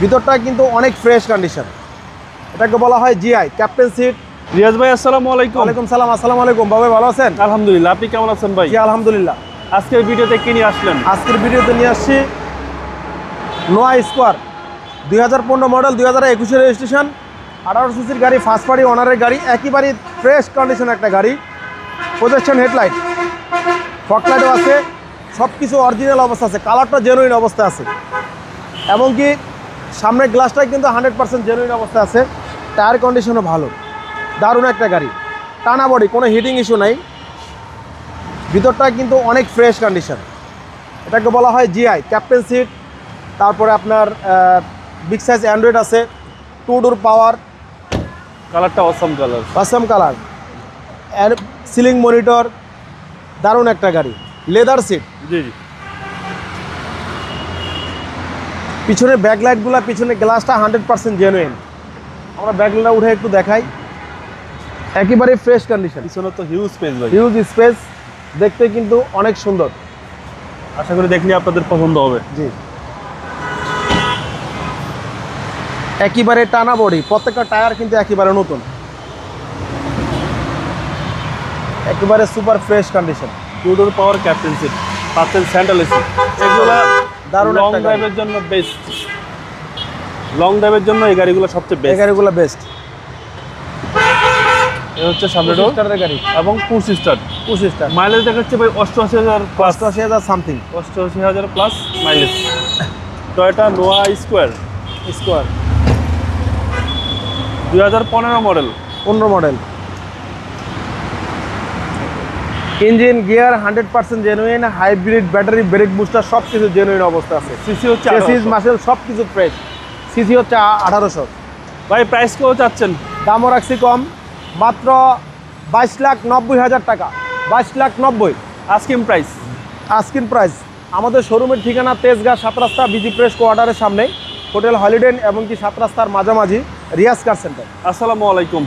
ভিতরটা কিন্তু অনেক ফ্রেশ কন্ডিশন। এটাকে বলা হয় জিআই ক্যাপ্টেন সিট। রিয়াজ ভাই আসসালামু আলাইকুম। ওয়ালাইকুম সালাম। আসসালামু আলাইকুম। বাবা ভালো আছেন? আলহামদুলিল্লাহ, আপনি কেমন আছেন ভাই? জি আলহামদুলিল্লাহ। আজকের ভিডিওতে কি নিয়ে আসলেন? আজকের ভিডিওতে নিয়ে আসছি নোয়া স্কোয়ার 2015 মডেল, 2021 রেজিস্ট্রেশন, 18 সিসির গাড়ি, ফার্স্ট পার্টি ওনারের গাড়ি, একেবারে ফ্রেশ কন্ডিশন একটা গাড়ি। প্রজেকশন হেডলাইট, ফগলাইটও আছে, সব কিছু অরিজিনাল অবস্থা আছে, কালারটা জেনুইন অবস্থা আছে, এমনকি সামনের গ্লাসটাই কিন্তু 100% জেনুইন অবস্থা আছে। টায়ার কন্ডিশনও ভালো, দারুণ একটা গাড়ি, টানা বডি, কোনো হিটিং ইস্যু নাই। ভিতরটা কিন্তু অনেক ফ্রেশ কন্ডিশন। এটাকে বলা হয় জিআই ক্যাপ্টেন সিট। তারপরে আপনার বিগ সাইজ অ্যান্ড্রয়েড আছে, 2 ডোর পাওয়ার, কালারটা অসাম কালার, সিলিং মনিটর, দারুণ একটা গাড়ি, লেদার সিট। জি জি। পিছনের ব্যাকলাইটগুলো, পিছনের গ্লাসটা 100% জেনুইন। আমরা ব্যাকলাইটটা উঠে একটু দেখাই, একেবারে ফ্রেশ কন্ডিশন। পিছনে তো হিউজ স্পেস ভাই, হিউজ স্পেস, দেখতে কিন্তু অনেক সুন্দর। আশা করি দেখলে আপনাদের পছন্দ হবে। জি, একেবারে টানা বডি, প্রত্যেকটা টায়ার কিন্তু একেবারে নতুন, একেবারে সুপার ফ্রেশ কন্ডিশন। 2 ডোর পাওয়ার ক্যাপ্টেন সিট, পাচ্ছেন স্যান্ডেল এসি। এগুলো দারুণ লং একটা গাড়ি। ড্রাইভের জন্য বেস্ট। লং ড্রাইভের জন্য এই গাড়িগুলো সবচেয়ে এই বেস্ট। গাড়িগুলো বেস্ট। এই হচ্ছে সামনে ডোর স্টারের গাড়ি, এবং পুশ স্টার্ট। 25 স্টার, মাইলেজ দেখাচ্ছে ভাই 88,000 plus, 88,000 something. 88,000 plus mileage. Toyota Noah square square 2015 model. 15 model. Engine, gear 100% genuine, hybrid, battery, brake booster সব কিছু জেনুইন অবস্থা আছে। সিসি হচ্ছে চেসিস 1800। মাসেল সব কিছু ফ্রেশ। সিসি হচ্ছে 1800। ভাই প্রাইস কেউ চাচ্ছেন? দামও রাখছি কম, মাত্র 22,90,000 টাকা। 22,90,000 আস্কিং প্রাইস। Asking price. আমাদের শোরুমের ঠিকানা তেজগাঁ 7 রাস্তা বিজি প্রেস কোয়ার্টারের সামনে, হোটেল হলিডে, এমনকি 7 রাস্তার মাঝামাঝি রিয়াজ কার সেন্টার। আসসালামু আলাইকুম।